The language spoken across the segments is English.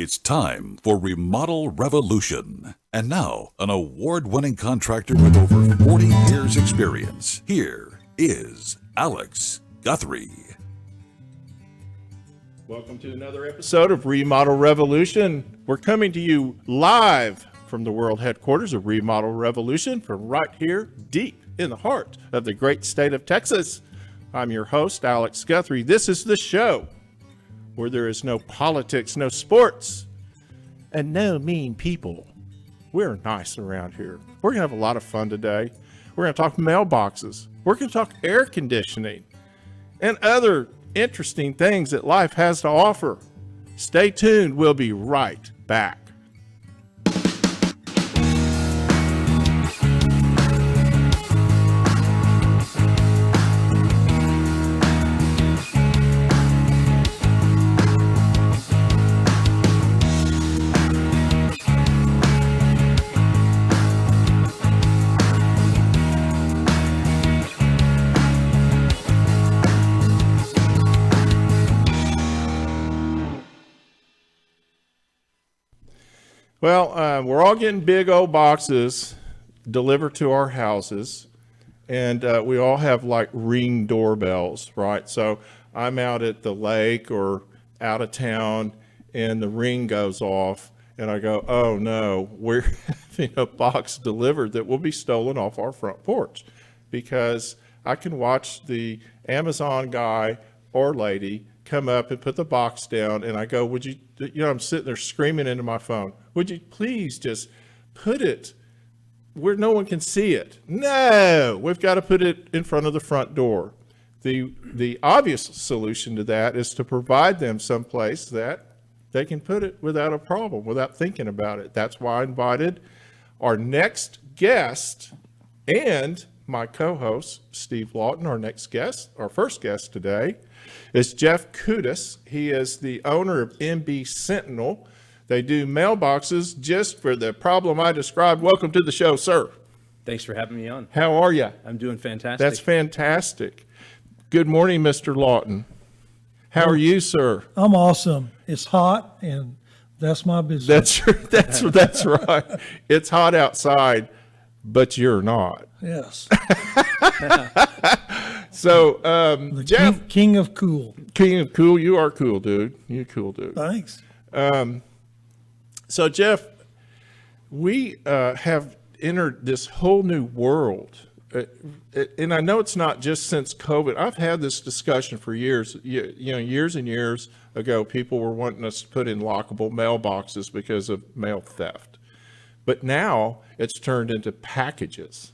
It's time for Remodel Revolution. And now, an award-winning contractor with over 40 years' experience. Here is Alex Guthrie. Welcome to another episode of Remodel Revolution. We're coming to you live from the world headquarters of Remodel Revolution from right here, deep in the heart of the great state of Texas. I'm your host, Alex Guthrie. This is the show where there is no politics, no sports, and no mean people. We're nice around here. We're going to have a lot of fun today. We're going to talk mailboxes. We're going to talk air conditioning and other interesting things that life has to offer. Stay tuned. We'll be right back. Well, we're all getting big old boxes delivered to our houses, and we all have like Ring doorbells, right? So I'm out at the lake or out of town, and the Ring goes off, and I go, oh no, we're having a box delivered that will be stolen off our front porch, because I can watch the Amazon guy or lady come up and put the box down, and I go, would you, I'm sitting there screaming into my phone, would you please just put it where no one can see it? No, we've got to put it in front of the front door. The obvious solution to that is to provide them someplace that they can put it without a problem, without thinking about it. That's why I invited our next guest and my co-host, Steve Lauten. Our first guest today is Jeff Kutas. He is the owner of MB Sentinel. They do mailboxes just for the problem I described. Welcome to the show, sir. Thanks for having me on. How are you? I'm doing fantastic. That's fantastic. Good morning, Mr. Lauten. How are you, sir? I'm awesome. It's hot, and that's my business. That's right. It's hot outside, but you're not. Yes. So, The Jeff, king of cool. King of cool, you are cool, dude. You're cool, dude. Thanks. So, Jeff, we have entered this whole new world. And I know it's not just since COVID. I've had this discussion for years. Years and years ago, people were wanting us to put in lockable mailboxes because of mail theft. But now it's turned into packages.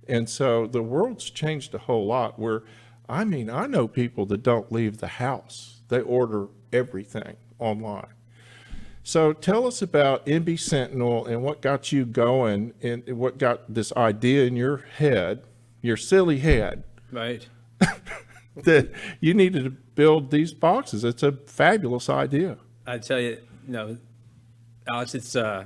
And so the world's changed a whole lot where, I know people that don't leave the house. They order everything online. So tell us about MB Sentinel and what got you going and what got this idea in your head, your silly head. Right. That you needed to build these boxes. It's a fabulous idea. I tell you, Alex, it's, I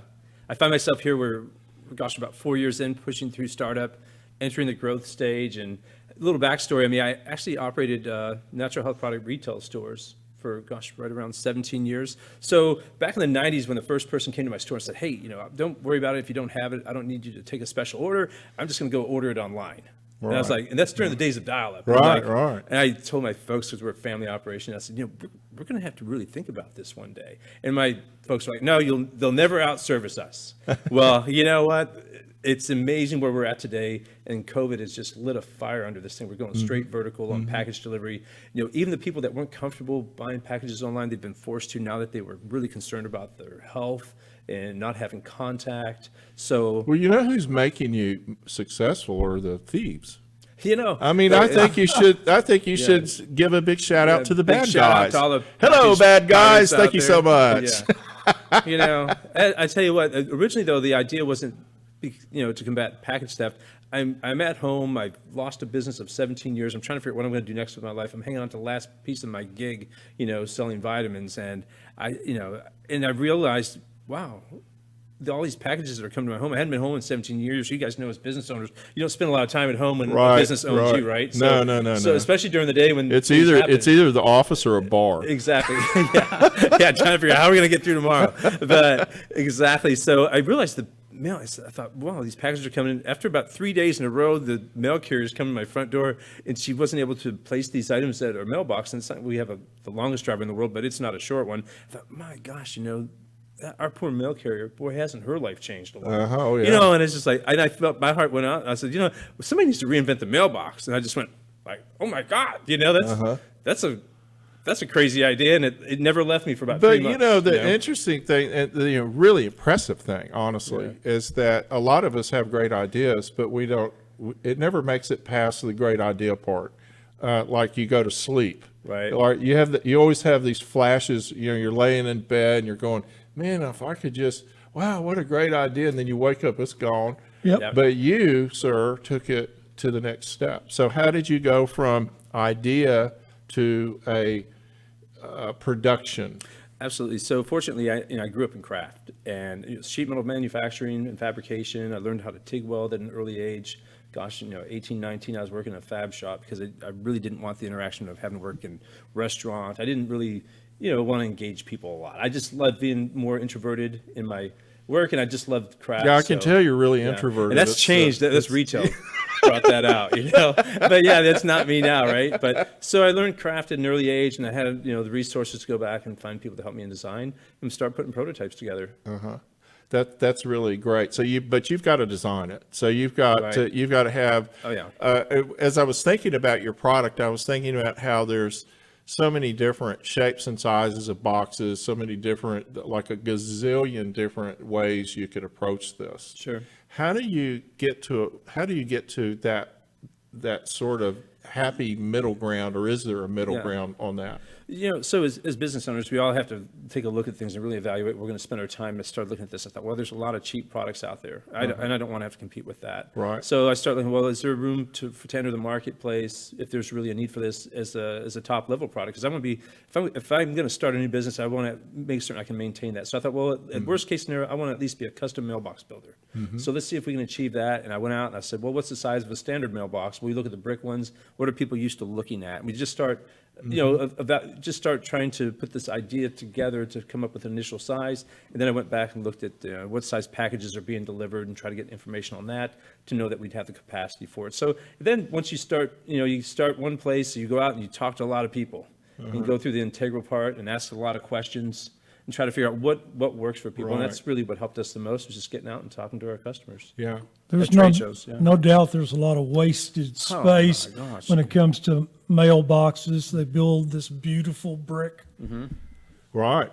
find myself here, we're about 4 years in, pushing through startup, entering the growth stage. And a little backstory, I actually operated natural health product retail stores for, right around 17 years. So back in the 90s, when the first person came to my store and said, hey, don't worry about it if you don't have it. I don't need you to take a special order. I'm just going to go order it online. Right. And I was like, and that's during the days of dial-up. Right. And I told my folks, because we're a family operation, I said, we're going to have to really think about this one day. And my folks were like, no, they'll never out-service us. Well, you know what? It's amazing where we're at today, and COVID has just lit a fire under this thing. We're going straight vertical on package delivery. Even the people that weren't comfortable buying packages online, they've been forced to now that they were really concerned about their health and not having contact. So, well, who's making you successful are the thieves. I think you should. I think you should give a big shout out to the bad guys. Hello, bad guys. Thank you so much. I tell you what. Originally, though, the idea wasn't to combat package theft. I'm at home. I've lost a business of 17 years. I'm trying to figure out what I'm going to do next with my life. I'm hanging on to the last piece of my gig, selling vitamins. And I realized, wow, all these packages that are coming to my home. I hadn't been home in 17 years. You guys know, as business owners, you don't spend a lot of time at home when a business owns you, right? So, no. So especially during the day when it's either the office or a bar. Exactly. yeah. Trying to figure out how we're going to get through tomorrow. But exactly. So I realized the mail. I thought, wow, these packages are coming in. After about 3 days in a row, the mail carriers come to my front door, and she wasn't able to place these items at our mailbox. And it's not, we have the longest driver in the world, but it's not a short one. I thought, my gosh, our poor mail carrier, boy, hasn't her life changed a lot. Oh, yeah. And it's just like, and I felt my heart went out. And I said, somebody needs to reinvent the mailbox. And I just went like, oh my God, that's a crazy idea. And it never left me for about 3 months. But the interesting thing, and the really impressive thing, honestly, is that a lot of us have great ideas, but it never makes it past the great idea part. Like you go to sleep. Right. Or you always have these flashes, you're laying in bed and you're going, man, if I could just, wow, what a great idea. And then you wake up, it's gone. Yep. But you, sir, took it to the next step. So how did you go from idea to a production? Absolutely. So fortunately, I grew up in craft and sheet metal manufacturing and fabrication. I learned how to TIG weld at an early age. Gosh, 18, 19, I was working in a fab shop because I really didn't want the interaction of having to work in restaurant. I didn't really want to engage people a lot. I just loved being more introverted in my work, and I just loved craft. Yeah, I can tell you're really introverted. And that's changed. That's retail brought that out, But yeah, that's not me now, right? But so I learned craft at an early age, and I had the resources to go back and find people to help me in design and start putting prototypes together. That's really great. But you've got to design it. So you've got to have. Oh yeah. As I was thinking about your product, I was thinking about how there's so many different shapes and sizes of boxes, so many different, like a gazillion different ways you could approach this. Sure. How do you get to that sort of happy middle ground, or is there a middle ground on that? So as business owners, we all have to take a look at things and really evaluate. We're going to spend our time to start looking at this. I thought, well, there's a lot of cheap products out there, and I don't want to have to compete with that. Right. So I started looking, well, is there room to enter the marketplace if there's really a need for this as a top level product? Because I want to be, if I'm going to start a new business, I want to make certain I can maintain that. So I thought, well, at worst case scenario, I want to at least be a custom mailbox builder. So let's see if we can achieve that. And I went out and I said, well, what's the size of a standard mailbox? We look at the brick ones. What are people used to looking at? And we just start just start trying to put this idea together to come up with an initial size. And then I went back and looked at what size packages are being delivered and try to get information on that to know that we'd have the capacity for it. So then once you start, you start one place, you go out and you talk to a lot of people. You go through the integral part and ask a lot of questions and try to figure out what works for people. Right. And that's really what helped us the most, was just getting out and talking to our customers. Yeah. There's At trade shows, yeah. no doubt there's a lot of wasted space my gosh. when it comes to mailboxes. They build this beautiful brick Right.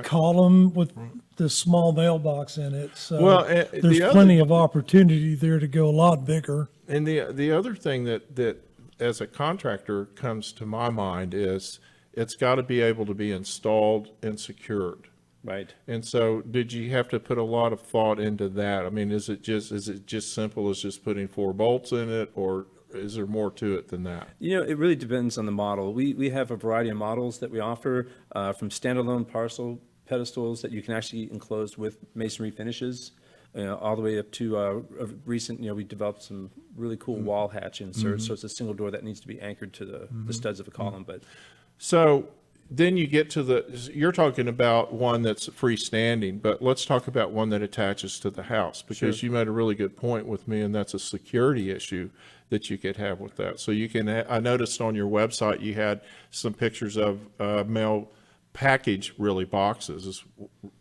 column with this small mailbox in it. So Well, there's plenty of opportunity there to go a lot bigger. And the other thing that as a contractor comes to my mind is it's got to be able to be installed and secured. Right. And so did you have to put a lot of thought into that? I mean, is it just simple as just putting 4 bolts in it, or is there more to it than that? It really depends on the model. We have a variety of models that we offer, from standalone parcel pedestals that you can actually enclose with masonry finishes, all the way up to a recent, we developed some really cool wall hatch inserts. So it's a single door that needs to be anchored to the studs of a column. But So then you get to you're talking about one that's freestanding, but let's talk about one that attaches to the house, because you made a really good point with me, and that's a security issue that you could have with that. So you can, I noticed on your website, you had some pictures of mail package boxes is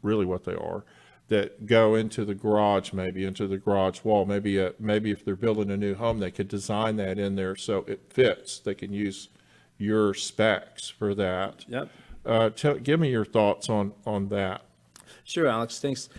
really what they are, that go into the garage, maybe into the garage wall. Maybe if they're building a new home, they could design that in there so it fits. They can use your specs for that. Yep. Give me your thoughts on that. Sure, Alex. Thanks.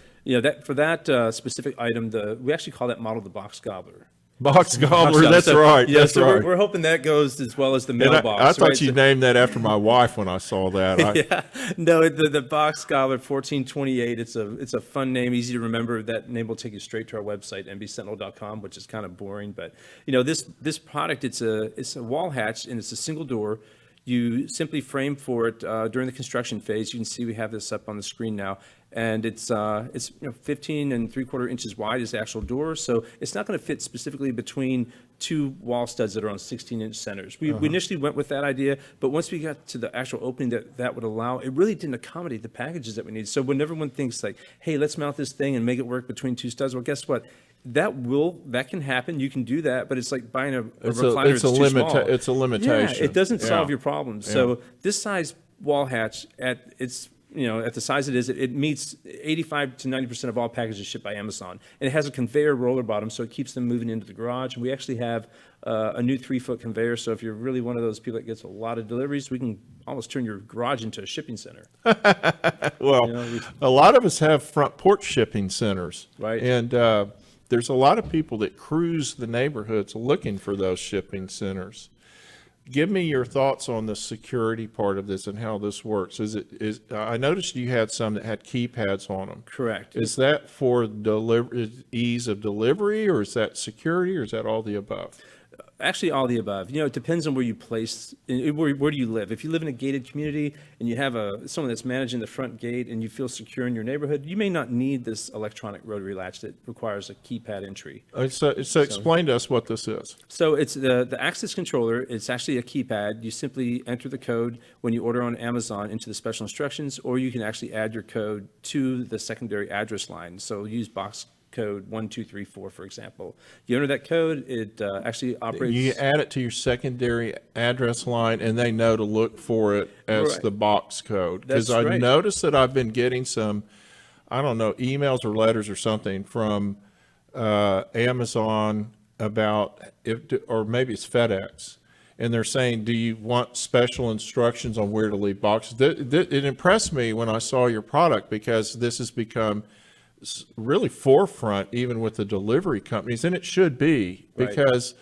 For that specific item, we actually call that model the box gobbler. Box gobbler, that's So, right. Yeah, That's so right. we're hoping that goes as well as the And mailbox. I thought right? you So- named that after my wife when I saw that. yeah, no, the box gobbler 1428. It's a fun name, easy to remember. That name will take you straight to our website, mbsentinel.com, which is kind of boring, but this product, it's a wall hatch and it's a single door. You simply frame for it during the construction phase. You can see we have this up on the screen now, and it's 15 3/4 inches wide is the actual door, so it's not going to fit specifically between two wall studs that are on 16-inch centers. We initially went with that idea, but once we got to the actual opening that would allow, it really didn't accommodate the packages that we need. So when everyone thinks like, hey, let's mount this thing and make it work between two studs, well, guess what? That can happen. You can do that, but it's like buying a recliner that's too small. It's a limitation. Yeah, it doesn't solve Yeah. your problems. So this size wall hatch at the size it is, it meets 85 to 90% of all packages shipped by Amazon. And it has a conveyor roller bottom, so it keeps them moving into the garage. And we actually have a new 3-foot conveyor. So if you're really one of those people that gets a lot of deliveries, we can almost turn your garage into a shipping center. Well, a lot of us have front porch shipping centers. Right. And there's a lot of people that cruise the neighborhoods looking for those shipping centers. Give me your thoughts on the security part of this and how this works. I noticed you had some that had keypads on them. Correct. Is that for ease of delivery, or is that security, or is that all the above? Actually, all the above. It depends on where you place, where do you live. If you live in a gated community and you have someone that's managing the front gate and you feel secure in your neighborhood, you may not need this electronic rotary latch that requires a keypad entry. So explain to us what this is. So it's the access controller. It's actually a keypad. You simply enter the code when you order on Amazon into the special instructions, or you can actually add your code to the secondary address line. So use box code 1234, for example. You enter that code, it actually operates. You add it to your secondary address line, and they know to look for it as Right. the box code. Because That's I right. noticed that I've been getting some, I don't know, emails or letters or something from Amazon about or maybe it's FedEx, and they're saying, do you want special instructions on where to leave boxes? It impressed me when I saw your product, because this has become really forefront even with the delivery companies, and it should be, because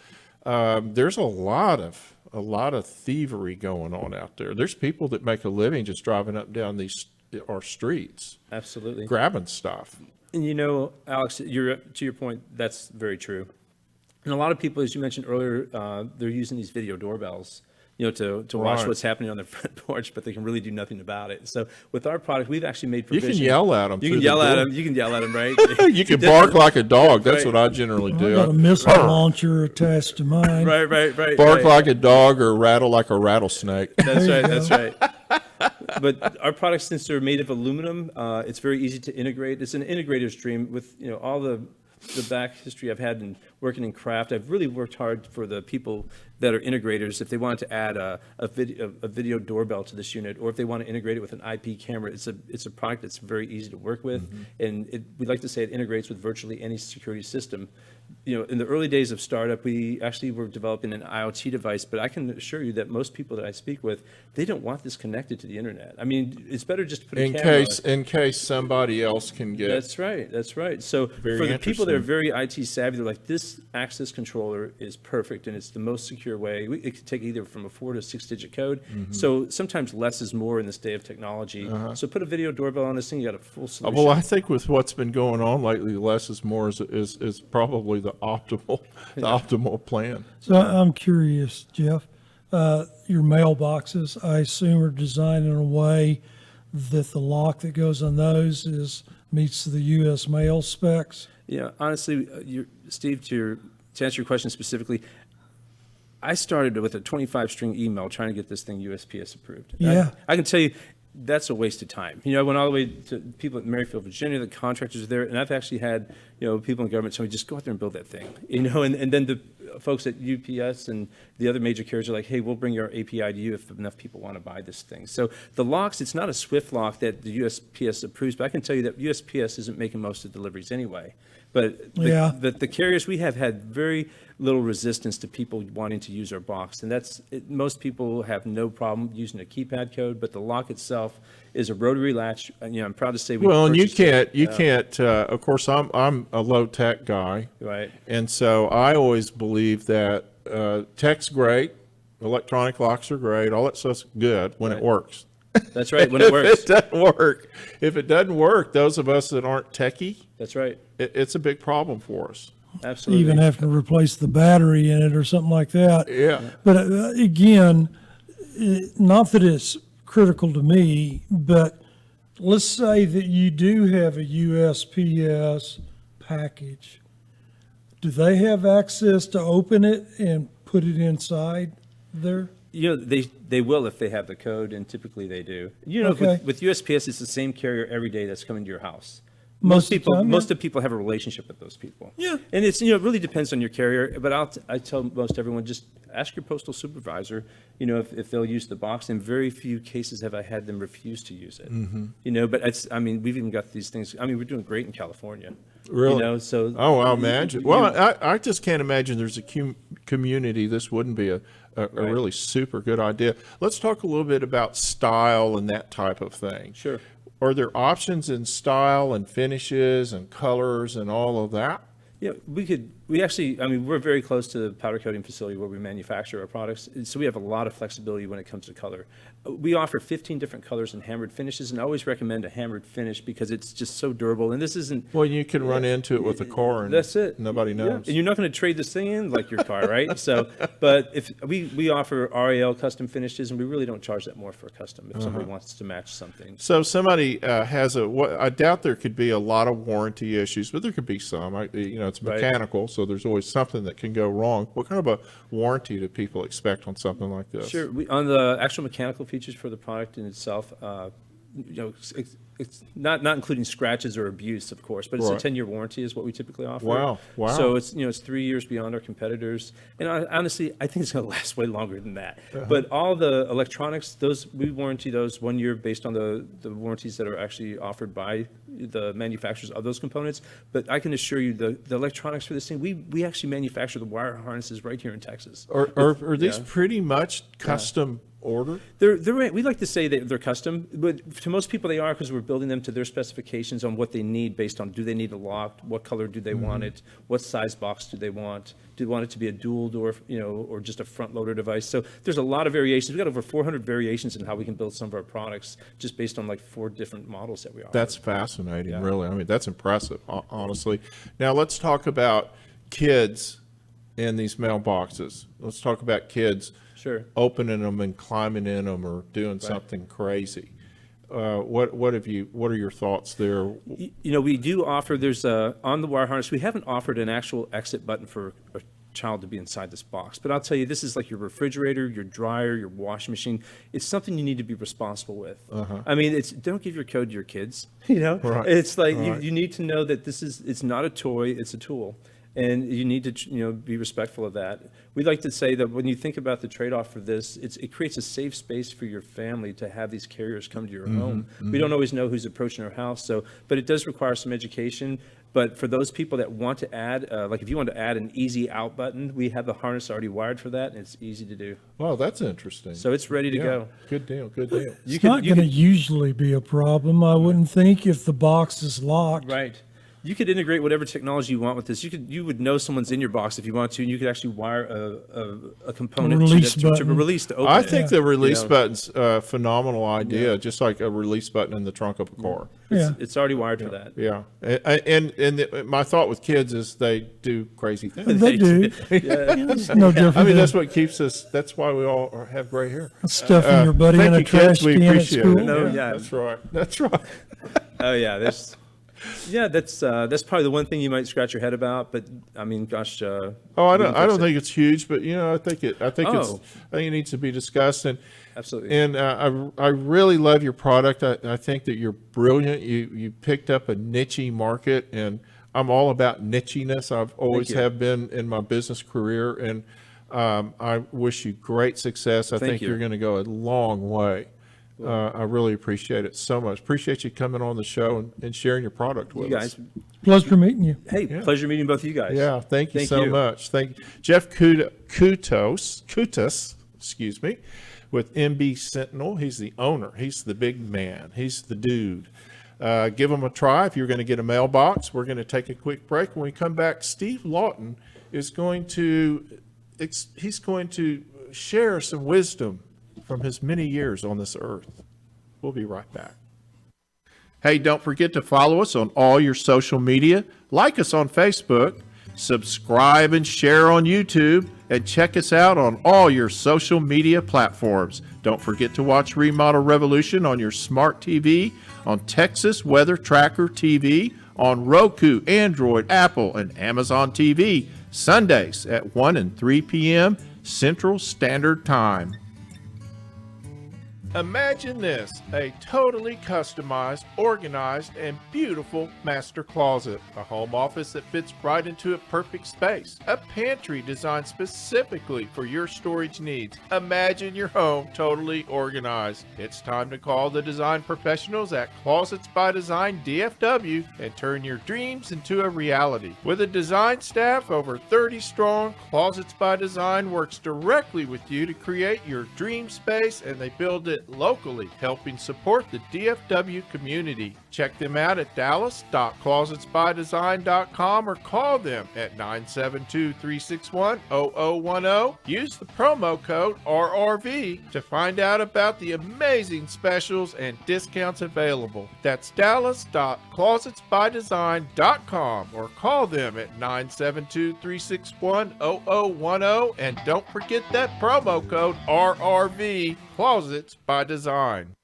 there's a lot of thievery going on out there. There's people that make a living just driving up and down our streets, Absolutely. grabbing stuff. And Alex, to your point, that's very true. And a lot of people, as you mentioned earlier, they're using these video doorbells, to watch Right. what's happening on their front porch, but they can really do nothing about it. So with our product, we've actually made You provision. can yell at them. You can yell at them. You can yell at them, right? You can bark like a dog. That's Right. what I generally I do. got a missile launcher attached to mine. Right. Bark right. like a dog or rattle like a rattlesnake. That's There right. you That's right. But our products, since they're made of aluminum, it's very easy to integrate. It's an integrator stream with all the back history I've had in working in craft. I've really worked hard for the people that are integrators. If they wanted to add a video doorbell to this unit, or if they want to integrate it with an IP camera, it's a product that's very easy to work with, and we like to say it integrates with virtually any security system. In the early days of startup, we actually were developing an IoT device, but I can assure you that most people that I speak with, they don't want this connected to the internet. I mean, it's better just to put a camera. In case somebody else can get. That's right. So Very for the people that are interesting. very IT savvy, they're like, this access controller is perfect and it's the most secure way. It could take either from a 4 to 6-digit code. So sometimes less is more in this day of technology. So put a video doorbell on this thing, you got a full solution. Well, I think with what's been going on lately, less is more is probably the optimal plan. So I'm curious, Jeff, your mailboxes, I assume, are designed in a way that the lock that goes on those meets the U.S. mail specs? Yeah, honestly, Steve, to answer your question specifically, I started with a 25-string email trying to get this thing USPS approved. Yeah. I can tell you, that's a waste of time. I went all the way to people at Maryfield, Virginia, the contractors are there, and I've actually had, people in government tell me, just go out there and build that thing. And then the folks at UPS and the other major carriers are like, hey, we'll bring your API to you if enough people want to buy this thing. So the locks, it's not a Swift lock that the USPS approves, but I can tell you that USPS isn't making most of the deliveries anyway. But Yeah. the carriers, we have had very little resistance to people wanting to use our box. And most people have no problem using a keypad code, but the lock itself is a rotary latch. And, I'm proud to say we Well, and you purchased it. can't, of course, I'm a low tech guy. Right. And so I always believe that tech's great, electronic locks are great, all that stuff's good when it works. That's right, when it works. If it doesn't work, those of us that aren't techie, That's right. it's a big problem for us. Absolutely. Even having to replace the battery in it or something like that. Yeah. But again, not that it's critical to me, but let's say that you do have a USPS package. Do they have access to open it and put it inside there? They will if they have the code, and typically they do. Okay. With USPS, it's the same carrier every day that's coming to your house. Most of the time, yeah. Most of the people have a relationship with those people. Yeah. And it's, it really depends on your carrier, but I tell most everyone, just ask your postal supervisor, if they'll use the box. In very few cases have I had them refuse to use it. But we've even got these things. We're doing great in California. Really? So. Oh, I'll imagine. Well, I just can't imagine there's a community. This wouldn't be a really super good idea. Let's talk a little bit about style and that type of thing. Sure. Are there options in style and finishes and colors and all of that? Yeah, we actually, we're very close to the powder coating facility where we manufacture our products. So we have a lot of flexibility when it comes to color. We offer 15 different colors and hammered finishes, and I always recommend a hammered finish because it's just so durable. And this isn't. Well, you can run into it with a car and that's it. Nobody knows. Yeah. And you're not going to trade this thing in like your car, right? So, but if we offer RAL custom finishes, and we really don't charge that more for a custom if somebody wants to match something. So somebody has I doubt there could be a lot of warranty issues, but there could be some. It's mechanical, so there's always something that can go wrong. What kind of a warranty do people expect on something like this? Sure. On the actual mechanical features for the product in itself, it's not including scratches or abuse, of course, but it's a 10-year warranty is what we typically offer. Wow. So it's 3 years beyond our competitors, and honestly, I think it's going to last way longer than that. But all the electronics, we warranty those 1 year based on the warranties that are actually offered by the manufacturers of those components. But I can assure you, the electronics for this thing, we actually manufacture the wire harnesses right here in Texas. Are these pretty much custom order? We like to say that they're custom, but to most people they are because we're building them to their specifications on what they need based on do they need a lock, what color do they want it, what size box do they want, do they want it to be a dual door, or just a front loader device. So there's a lot of variations. We've got over 400 variations in how we can build some of our products just based on like 4 different models that we offer. That's fascinating, really. That's impressive, honestly. Now let's talk about kids in these mailboxes. Let's talk about kids. Sure. Opening them and climbing in them or doing something crazy. What are your thoughts there? We do offer, there's on the wire harness, we haven't offered an actual exit button for a child to be inside this box. But I'll tell you, this is like your refrigerator, your dryer, your washing machine. It's something you need to be responsible with. Don't give your code to your kids. Right. It's like you need to know that it's not a toy, it's a tool. And you need to, be respectful of that. We like to say that when you think about the trade-off for this, it creates a safe space for your family to have these carriers come to your home. We don't always know who's approaching our house, but it does require some education. But for those people that want to add, like if you want to add an easy out button, we have the harness already wired for that, and it's easy to do. Well, that's interesting. So it's ready to go. Good deal. It's not going to usually be a problem, I wouldn't think, if the box is locked. Right. You could integrate whatever technology you want with this. You would know someone's in your box if you want to, and you could actually wire a component to release to open I it. think the release button's a phenomenal idea, just like a release button in the trunk of a car. It's already wired for that. Yeah, and my thought with kids is they do crazy things. They do. It's no different. That's what keeps us. That's why we all have gray hair. Stuffing your buddy in a trash kids, we can at appreciate school. it. No, That's right. That's right. Oh yeah, that's probably the one thing you might scratch your head about. But gosh. I don't think it's huge, but I think it needs to be discussed. And absolutely. And I really love your product. I think that you're brilliant. You picked up a niche market, and I'm all about nichiness. I've always have been in my business career, and I wish you great success. I think you're going to go a long way. I really appreciate it so much. Appreciate you coming on the show and sharing your product with You us. guys, Pleasure meeting you. hey, pleasure meeting both of you guys. Yeah, thank you Thank so you. much. Thank you. Jeff Kutas, excuse me, with MB Sentinel. He's the owner. He's the big man. He's the dude. Give him a try if you're going to get a mailbox. We're going to take a quick break. When we come back, Steve Lauten is going to share some wisdom from his many years on this earth. We'll be right back. Hey, don't forget to follow us on all your social media. Like us on Facebook, subscribe and share on YouTube, and check us out on all your social media platforms. Don't forget to watch Remodel Revolution on your smart TV, on Texas Weather Tracker TV, on Roku, Android, Apple, and Amazon TV, Sundays at 1 and 3 p.m. Central Standard Time. Imagine this, a totally customized, organized, and beautiful master closet. A home office that fits right into a perfect space. A pantry designed specifically for your storage needs. Imagine your home totally organized. It's time to call the design professionals at Closets by Design DFW and turn your dreams into a reality. With a design staff over 30 strong, Closets by Design works directly with you to create your dream space, and they build it locally, helping support the DFW community. Check them out at dallas.closetsbydesign.com or call them at 972-361-0010. Use the promo code RRV to find out about the amazing specials and discounts available. That's dallas.closetsbydesign.com or call them at 972-361-0010. And don't forget that promo code RRV, Closets by Design.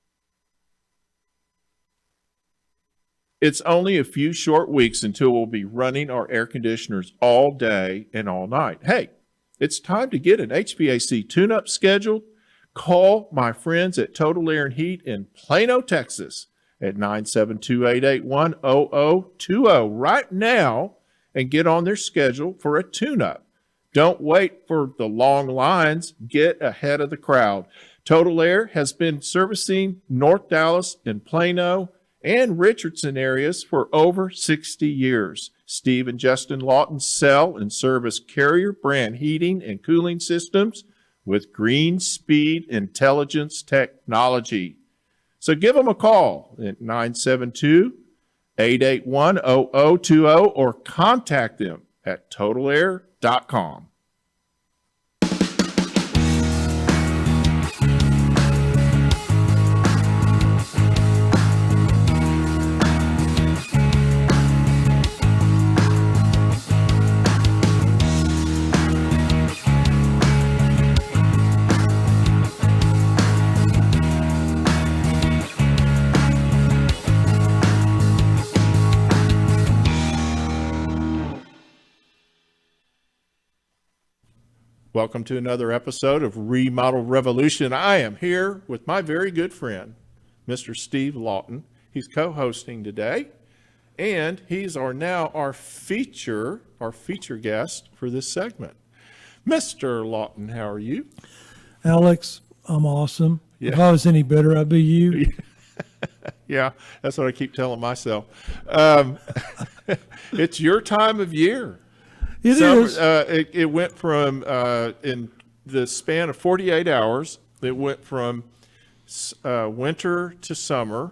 It's only a few short weeks until we'll be running our air conditioners all day and all night. Hey, it's time to get an HVAC tune-up scheduled. Call my friends at Total Air and Heat in Plano, Texas at 972-881-0020 right now and get on their schedule for a tune-up. Don't wait for the long lines. Get ahead of the crowd. Total Air has been servicing North Dallas and Plano and Richardson areas for over 60 years. Steve and Justin Lauten sell and service Carrier brand heating and cooling systems with Green Speed Intelligence technology. So give them a call at 972-881-0020 or contact them at totalair.com. Welcome to another episode of Remodel Revolution. I am here with my very good friend, Mr. Steve Lauten. He's co-hosting today, and he's our feature guest for this segment. Mr. Lauten, how are you? Alex, I'm awesome. Yeah. If I was any better, I'd be you. Yeah, that's what I keep telling myself. It's your time of year. It is. It went from, in the span of 48 hours, it went from winter to summer,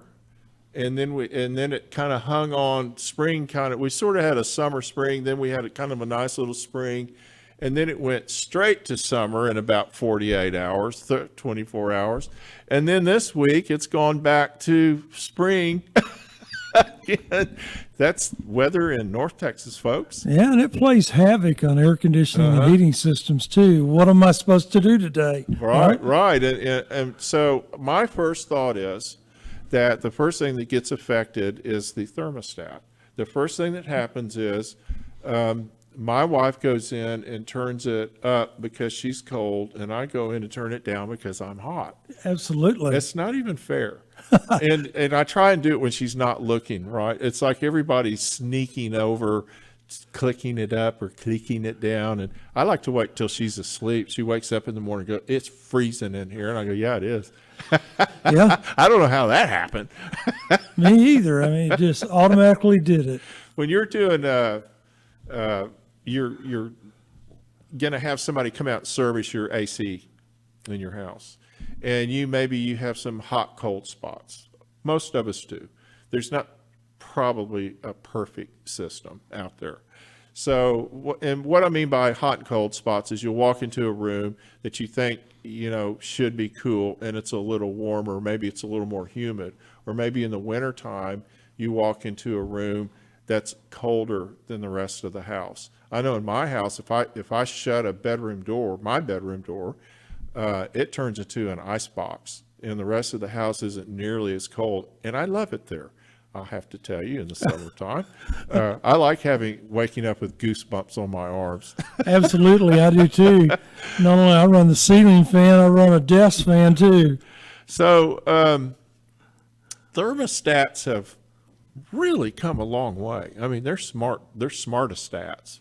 and then it kind of hung on spring. We sort of had a summer spring, then we had a kind of a nice little spring, and then it went straight to summer in about 48 hours, 24 hours, and then this week it's gone back to spring. That's weather in North Texas, folks. Yeah, and it plays havoc on air conditioning and heating systems, too. What am I supposed to do today? Right. And so my first thought is that the first thing that gets affected is the thermostat. The first thing that happens is my wife goes in and turns it up because she's cold, and I go in and turn it down because I'm hot. Absolutely. It's not even fair. and I try and do it when she's not looking, right? It's like everybody's sneaking over, clicking it up or clicking it down. And I like to wait till she's asleep. She wakes up in the morning and goes, "It's freezing in here." And I go, "Yeah, it is." Yeah, I don't know how that happened. me either. I mean, it just automatically did it. When you're doing, you're going to have somebody come out and service your AC in your house, and maybe you have some hot cold spots. Most of us do. There's not probably a perfect system out there. So, and what I mean by hot and cold spots is you'll walk into a room that you think, should be cool, and it's a little warmer, maybe it's a little more humid, or maybe in the wintertime, you walk into a room that's colder than the rest of the house. I know in my house, if I shut my bedroom door, it turns into an ice box, and the rest of the house isn't nearly as cold, and I love it there. I'll have to tell you, in the summertime, I like waking up with goosebumps on my arms. Absolutely, I do too. Not only I run the ceiling fan, I run a desk fan too. So thermostats have really come a long way. I mean, they're smart. They're smartestats.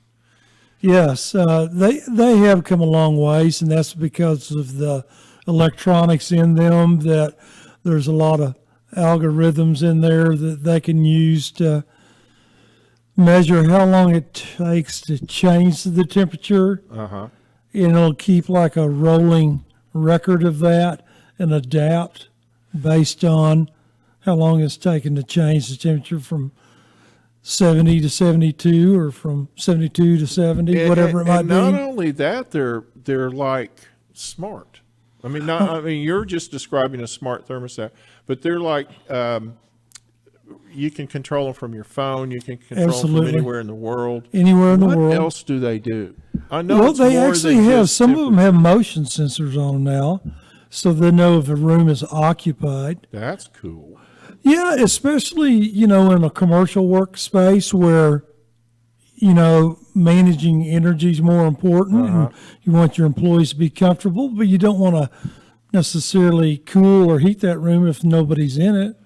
Yes, they have come a long ways, and that's because of the electronics in them. That there's a lot of algorithms in there that they can use to measure how long it takes to change the temperature. Uh-huh. And it'll keep like a rolling record of that and adapt based on how long it's taken to change the temperature from 70 to 72 or from 72 to 70, whatever it might be. Not only that, they're like smart. I mean, you're just describing a smart thermostat, but they're like, you can control them from your phone. You can control Absolutely. them from anywhere in the world. Anywhere in the world. What else do they do? I know Well, it's they more actually than have, just some of them temperature. have motion sensors on them now, so they know if a room is occupied. That's cool. Yeah, especially, in a commercial workspace where, managing energy is more important. And you want your employees to be comfortable, but you don't want to necessarily cool or heat that room if nobody's in it.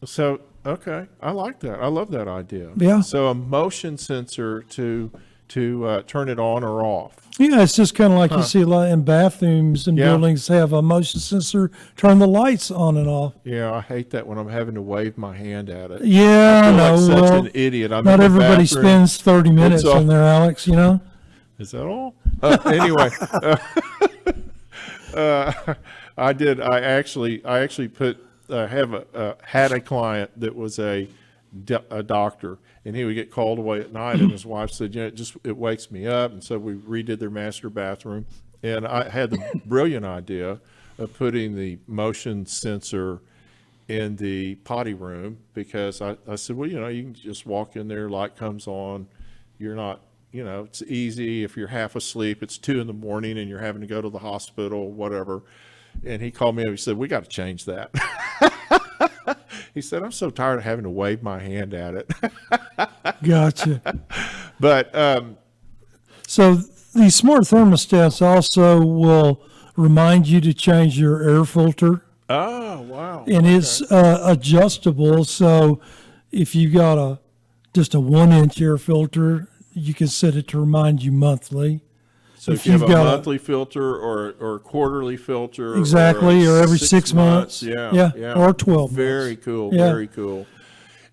So, okay, I like that. I love that idea. Yeah. So a motion sensor to turn it on or off. Yeah, it's just kind of like you see a lot in bathrooms and Yeah. buildings have a motion sensor, turn the lights on and off. Yeah, I hate that when I'm having to wave my hand at it. Yeah, I I feel know. like such Well, an idiot. I'm not in the everybody bathroom. spends 30 minutes all- in there, Alex, Is that all? Anyway, I did. I actually put had a client that was a doctor, and he would get called away at night, and his wife said, it wakes me up, and so we redid their master bathroom, and I had the brilliant idea of putting the motion sensor in the potty room, because I said, well, you can just walk in there, light comes on, you're not, it's easy. If you're half asleep, it's 2 a.m. and you're having to go to the hospital, whatever. And he called me up, he said, we got to change that. He said, I'm so tired of having to wave my hand at it. Gotcha. But So these smart thermostats also will remind you to change your air filter, oh, wow. and it's adjustable. So if you got just a 1-inch air filter, you can set it to remind you monthly. So if if you have you've a got a- monthly filter or a quarterly filter. Exactly, or every 6 6 months. Yeah. Or 12 months. Very cool. Yeah. Very cool.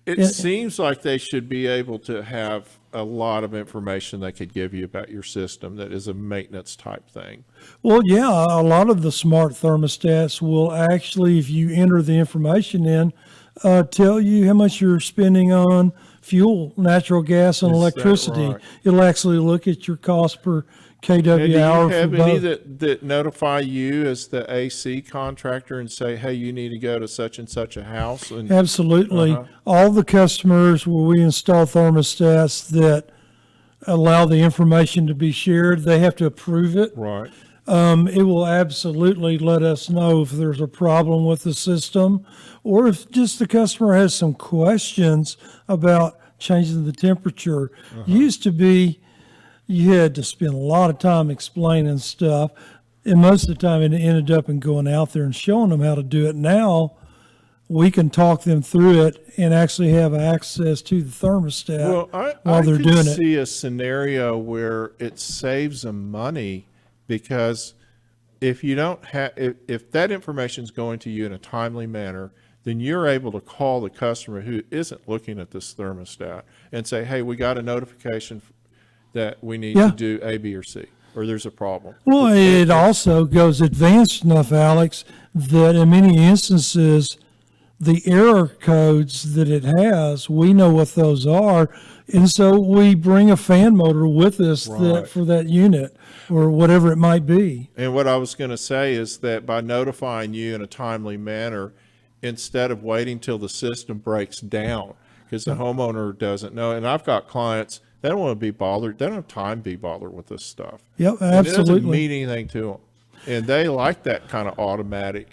It Yeah. seems like they should be able to have a lot of information they could give you about your system that is a maintenance type thing. Well, yeah, a lot of the smart thermostats will actually, if you enter the information in, tell you how much you're spending on fuel, natural gas, and Is that electricity. right? It'll actually look at your cost per Now, do kW you hour for have any both. that notify you as the AC contractor and say, hey, you need to go to such and such a house? And Absolutely. Uh-huh. All the customers where we install thermostats that allow the information to be shared, they have to approve it. right. It will absolutely let us know if there's a problem with the system, or if just the customer has some questions about changing the temperature. Used to be, you had to spend a lot of time explaining stuff, and most of the time it ended up in going out there and showing them how to do it. Now we can talk them through it and actually have access to the thermostat Well, I while they're could doing it. see a scenario where it saves them money because if you don't have, if that information is going to you in a timely manner, then you're able to call the customer who isn't looking at this thermostat and say, hey, we got a notification that we need Yeah. to do A, B, or C, or there's a problem. Well, it also goes advanced enough, Alex, that in many instances, the error codes that it has, we know what those are. And so we bring a fan motor with us Right. for that unit or whatever it might be. And what I was going to say is that by notifying you in a timely manner, instead of waiting till the system breaks down, because the homeowner doesn't know. And I've got clients, they don't want to be bothered. They don't have time to be bothered with this stuff. Yep, And it doesn't absolutely. mean anything to them. And they like that kind of automatic.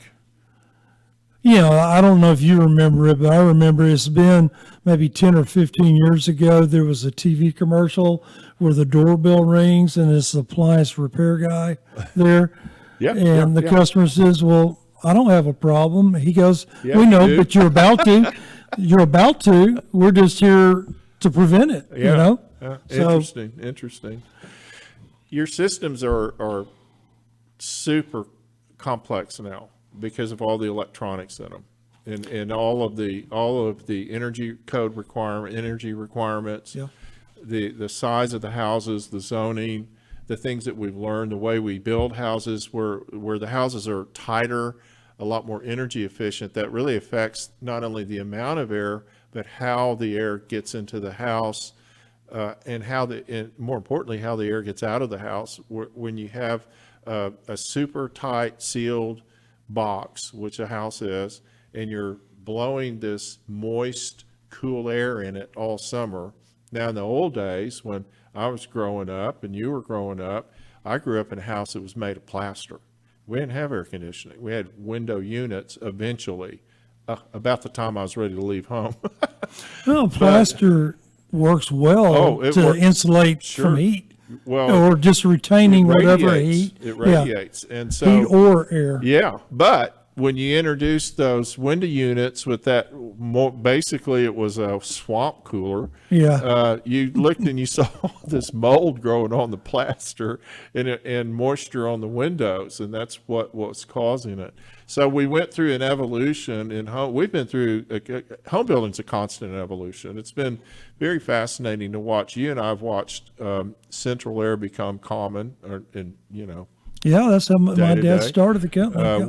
You know, I don't know if you remember it, but I remember it's been maybe 10 or 15 years ago. There was a TV commercial where the doorbell rings and it's the appliance repair guy there. Yeah, And yeah, the yeah. customer says, well, I don't have a problem. He goes, Yeah, we know, you do. but you're about to. You're about to. We're just here to prevent it, you know? So, Interesting. Your systems are super complex now because of all the electronics in them and all of the energy requirements, Yeah. the size of the houses, the zoning, the things that we've learned, the way we build houses where the houses are tighter, a lot more energy efficient. That really affects not only the amount of air, but how the air gets into the house, and more importantly, how the air gets out of the house. When you have a super tight sealed box, which a house is, and you're blowing this moist, cool air in it all summer. Now, in the old days, when I was growing up and you were growing up, I grew up in a house that was made of plaster. We didn't have air conditioning. We had window units eventually, about the time I was ready to leave home. well, plaster works well Oh, it to works. insulate Sure. from heat Well, or just retaining whatever radiates. heat. It Yeah, radiates. And so, heat or air. yeah, but when you introduce those window units with that, basically it was a swamp cooler. Yeah. You looked and you saw this mold growing on the plaster and moisture on the windows, and that's what was causing it. So we went through an evolution in home. We've been through home building's a constant evolution. It's been very fascinating to watch. You and I have watched central air become common, Yeah, that's how my Day to dad day. started the company. Yeah.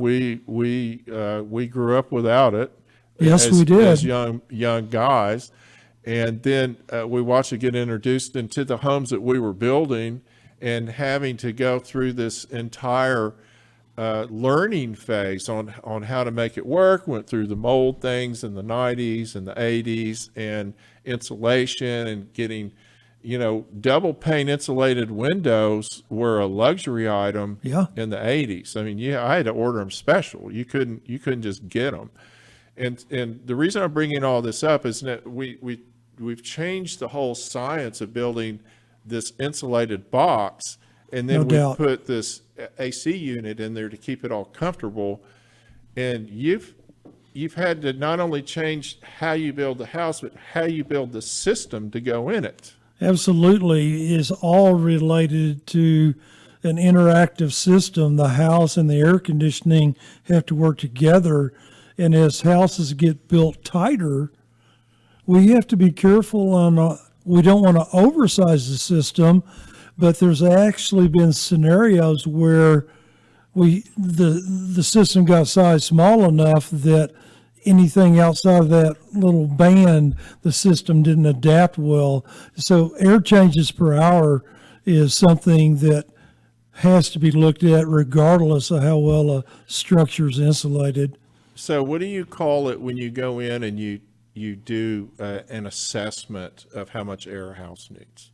We grew up without it. Yes, we did. As young guys, and then we watched it get introduced into the homes that we were building, and having to go through this entire learning phase on how to make it work. Went through the mold things in the 90s and the 80s, and insulation and getting. Double pane insulated windows were a luxury item Yeah. in the 80s. I mean, I had to order them special. You couldn't just get them. And the reason I'm bringing all this up is that we've changed the whole science of building this insulated box, and then No we doubt. put this AC unit in there to keep it all comfortable. And you've had to not only change how you build the house, but how you build the system to go in it. Absolutely, is all related to an interactive system. The house and the air conditioning have to work together, and as houses get built tighter, we have to be careful on. We don't want to oversize the system, but there's actually been scenarios where the system got sized small enough that anything outside of that little band, the system didn't adapt well. So air changes per hour is something that has to be looked at regardless of how well a structure is insulated. So what do you call it when you go in and you do an assessment of how much air a house needs?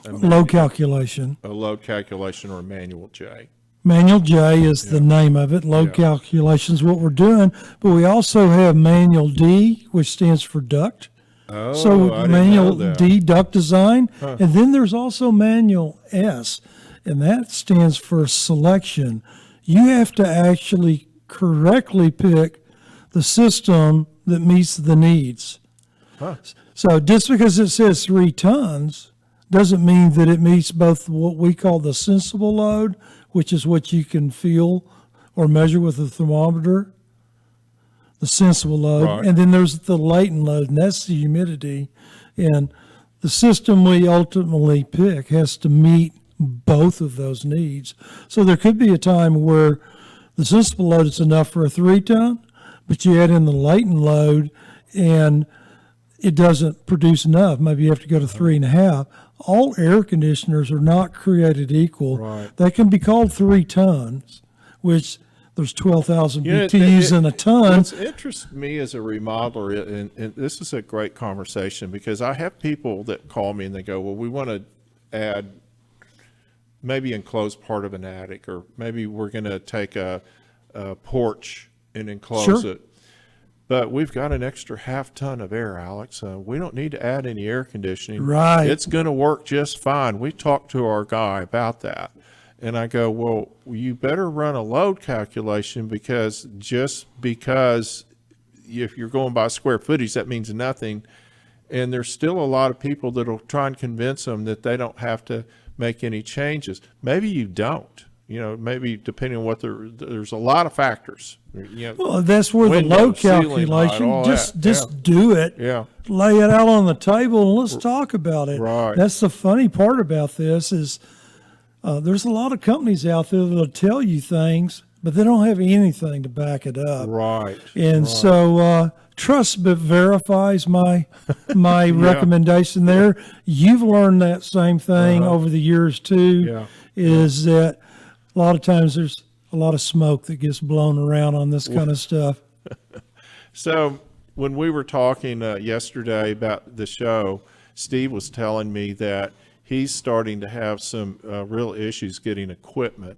Low calculation. A load calculation or a manual J? Manual J is the name of it. Load calculation is what we're doing, but we also have manual D, which stands for duct. Oh, So I didn't manual know that. D, duct design, and then there's also manual S, and that stands for selection. You have to actually correctly pick the system that meets the needs. So just because it says 3 tons doesn't mean that it meets both what we call the sensible load, which is what you can feel or measure with a thermometer, the sensible load, Right. and then there's the latent load, and that's the humidity. And the system we ultimately pick has to meet both of those needs. So there could be a time where the sensible load is enough for a 3-ton, but you add in the latent load and it doesn't produce enough. Maybe you have to go to 3.5. All air conditioners are not created equal. Right. They can be called 3 tons, which there's 12,000 You know, BTUs in a ton. What interests me as a remodeler, and this is a great conversation, because I have people that call me and they go, well, we want to add maybe enclose part of an attic, or maybe we're going to take a porch and enclose Sure. it. But we've got an extra 1/2 ton of air, Alex. We don't need to add any air conditioning. Right. It's going to work just fine. We talked to our guy about that. And I go, well, you better run a load calculation, because just because if you're going by square footage, that means nothing. And there's still a lot of people that'll try and convince them that they don't have to make any changes. Maybe you don't. You know, maybe depending on what there's a lot of factors. You know, Well, that's where the window, load ceiling height, calculation, all just that. do it. Yeah. Lay it out on the table and let's talk about it. Right. That's the funny part about this is there's a lot of companies out there that'll tell you things, but they don't have anything to back it up. Right. And so trust but verifies my recommendation there. You've learned that same thing over the years too. Yeah. Is that a lot of times there's a lot of smoke that gets blown around on this kind of stuff. So when we were talking yesterday about the show, Steve was telling me that he's starting to have some real issues getting equipment.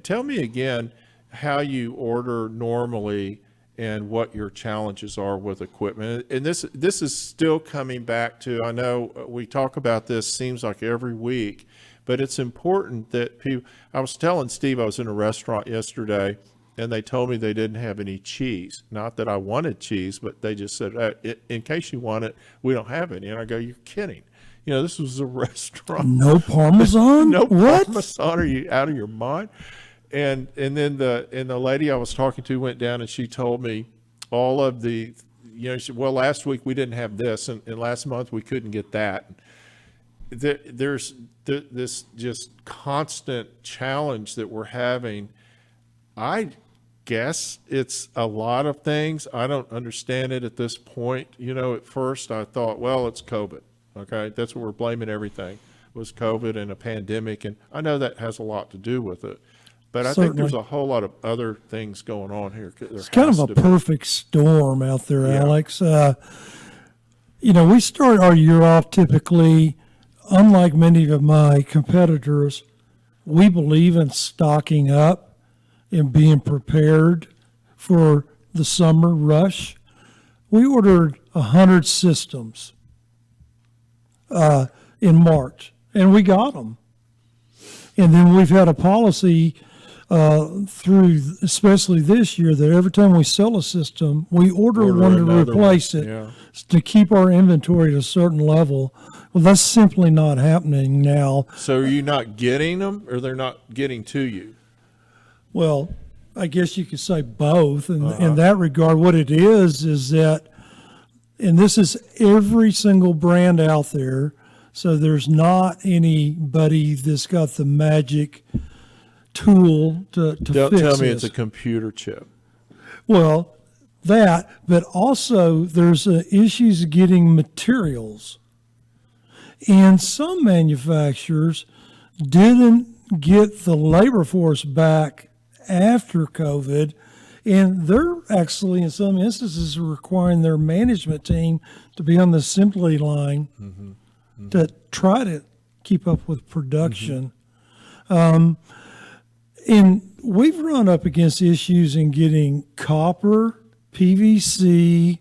Tell me again how you order normally and what your challenges are with equipment. And this is still coming back to, I know we talk about this seems like every week, but it's important that people, I was telling Steve, I was in a restaurant yesterday and they told me they didn't have any cheese. Not that I wanted cheese, but they just said, in case you want it, we don't have any. And I go, you're kidding. You know, this was a restaurant. No Parmesan? No What? Parmesan? Are you out of your mind? And then the lady I was talking to went down and she told me all of the, you know, she said, well, last week we didn't have this, and last month we couldn't get that. There's this just constant challenge that we're having. I guess it's a lot of things. I don't understand it at this point. You know, at first I thought, well, it's COVID. Okay, that's what we're blaming everything. It was COVID and a pandemic, and I know that has a lot to do with it. But I think there's a whole lot of other things going on here. It's kind of a perfect storm out there, Yeah. Alex. You know, we start our year off typically, unlike many of my competitors, we believe in stocking up and being prepared for the summer rush. We ordered 100 systems in March, and we got them. And then we've had a policy through, especially this year, that every time we sell a system, we order one to another replace one. it Yeah. to keep our inventory at a certain level. Well, that's simply not happening now. So are you not getting them, or they're not getting to you? Well, I guess you could say both. And in that regard, what it is that, and this is every single brand out there, so there's not anybody that's got the magic tool to Don't fix tell me this. it's a computer chip. Well, that, but also there's issues getting materials. And some manufacturers didn't get the labor force back after COVID, and they're actually, in some instances, requiring their management team to be on the assembly line to try to keep up with production. And we've run up against issues in getting copper, PVC.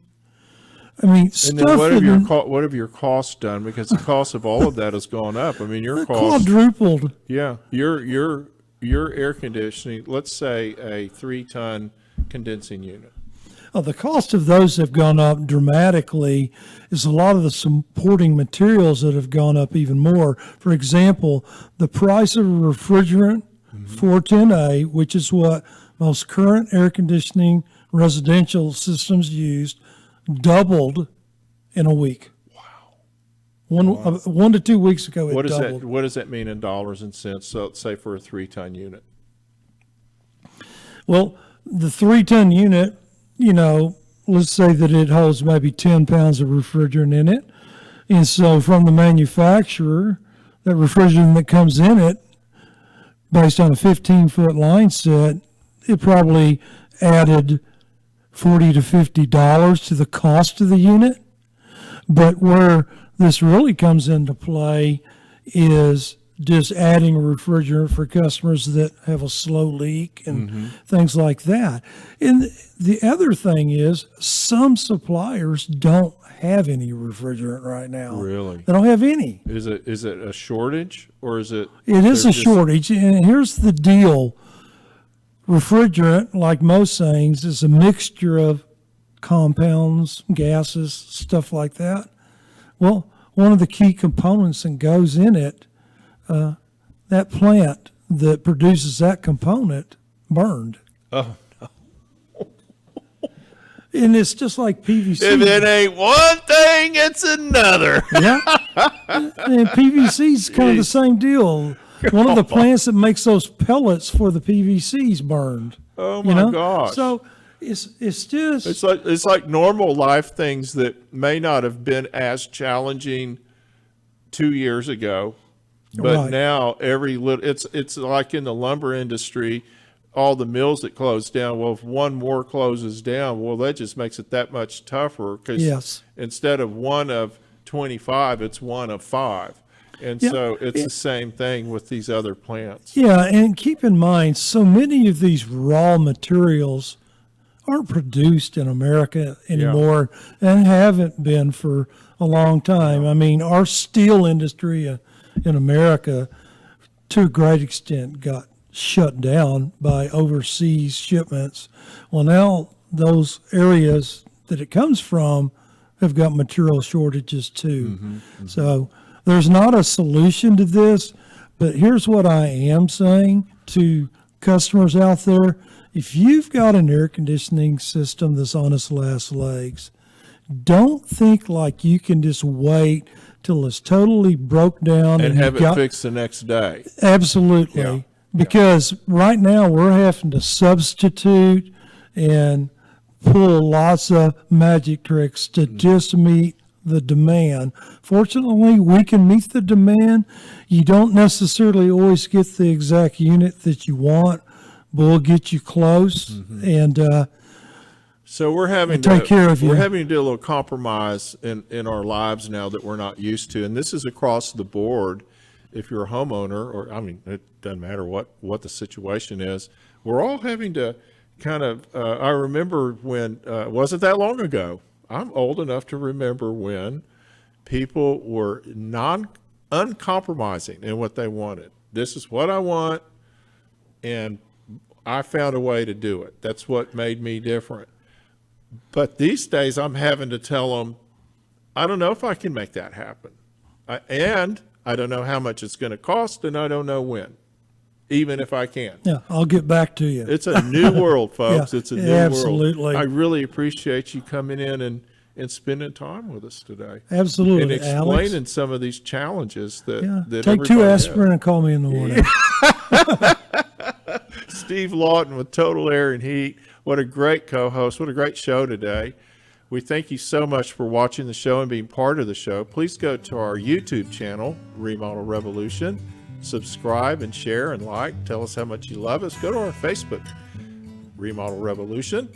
I mean, And stuff then that what have your costs done? Because the cost of all of that has gone up. I mean, your cost, quadrupled. yeah, your air conditioning. Let's say a 3-ton condensing unit. The cost of those have gone up dramatically. Is a lot of the supporting materials that have gone up even more. For example, the price of a refrigerant 410A, which is what most current air conditioning residential systems used, doubled in a week. Wow. 1 to 2 weeks ago, it doubled. What does that mean in dollars and cents? So, say for a 3-ton unit. Well, the 3-ton unit, let's say that it holds maybe 10 pounds of refrigerant in it. And so from the manufacturer, that refrigerant that comes in it, based on a 15-foot line set, it probably added $40 to $50 to the cost of the unit. But where this really comes into play is just adding a refrigerant for customers that have a slow leak and things like that. And the other thing is some suppliers don't have any refrigerant right now. Really? They don't have any. Is it a shortage or is it? It is a shortage. And here's the deal. Refrigerant, like most things, is a mixture of compounds, gases, stuff like that. Well, one of the key components that goes in it, that plant that produces that component burned. Oh, And it's just like PVC. if it ain't one thing, it's another. Yeah. And PVC is kind of the same deal. One of the plants that makes those pellets for the PVCs burned. Oh my gosh. So it's just It's like normal life things that may not have been as challenging 2 years ago, but Right. now every little it's like in the lumber industry, all the mills that close down. Well, if one more closes down, well, that just makes it that much tougher because Yes. instead of one of 25, it's one of 5. And Yeah. so it's the same thing with these other plants. Yeah, and keep in mind, so many of these raw materials aren't produced in America anymore and haven't been for a long time. I mean, our steel industry in America, to a great extent, got shut down by overseas shipments. Well, now those areas that it comes from have got material shortages too. So there's not a solution to this, but here's what I am saying to customers out there. If you've got an air conditioning system that's on its last legs, don't think like you can just wait till it's totally broke down And you have it fixed the next day. Absolutely. Yeah. Because right now we're having to substitute and pull lots of magic tricks to just meet the demand. Fortunately, we can meet the demand. You don't necessarily always get the exact unit that you want, but we'll get you close. And So we're having We'll take care of you. We're having to do a little compromise in our lives now that we're not used to, and this is across the board. If you're a homeowner, or I mean, it doesn't matter what the situation is, we're all having to kind of. I remember when it wasn't that long ago. I'm old enough to remember when people were uncompromising in what they wanted. This is what I want, and I found a way to do it. That's what made me different. But these days, I'm having to tell them, I don't know if I can make that happen. And I don't know how much it's going to cost, and I don't know when, even if I can. yeah, I'll get back to you. It's a new world, folks. Yeah, It's a new world. absolutely. I really appreciate you coming in and spending time with us today. Absolutely, And explaining Alex. some of these challenges that, Yeah. that Take 2 everybody has. aspirin and call me in the morning. Steve Lauten with Total Air and Heat. What a great co-host. What a great show today. We thank you so much for watching the show and being part of the show. Please go to our YouTube channel, Remodel Revolution. Subscribe and share and like. Tell us how much you love us. Go to our Facebook, Remodel Revolution.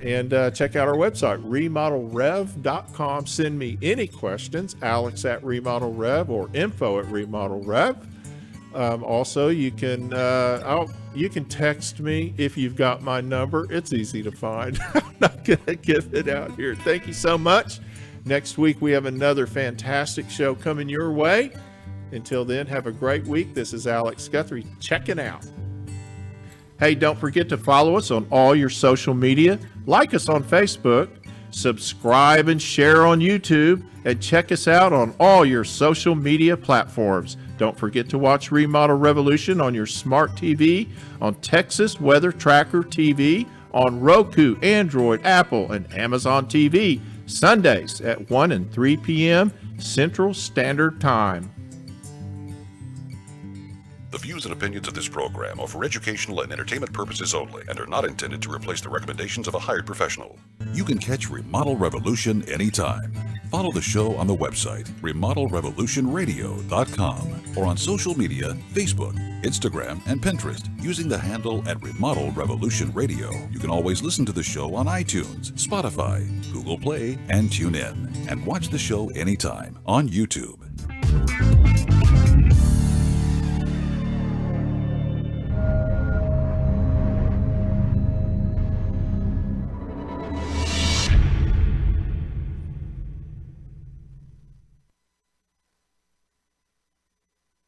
And check out our website, remodelrev.com. Send me any questions, alex@remodelrev or info@remodelrev. Also, you can text me if you've got my number. It's easy to find. I'm not going to give it out here. Thank you so much. Next week, we have another fantastic show coming your way. Until then, have a great week. This is Alex Guthrie checking out. Hey, don't forget to follow us on all your social media, like us on Facebook, subscribe and share on YouTube, and check us out on all your social media platforms. Don't forget to watch Remodel Revolution on your smart TV, on Texas Weather Tracker TV, on Roku, Android, Apple, and Amazon TV, Sundays at 1 and 3 p.m. Central Standard Time. The views and opinions of this program are for educational and entertainment purposes only and are not intended to replace the recommendations of a hired professional. You can catch Remodel Revolution anytime. Follow the show on the website, remodelrevolutionradio.com, or on social media, Facebook, Instagram, and Pinterest, using the handle @Remodel Revolution Radio. You can always listen to the show on iTunes, Spotify, Google Play, and TuneIn, and watch the show anytime on YouTube.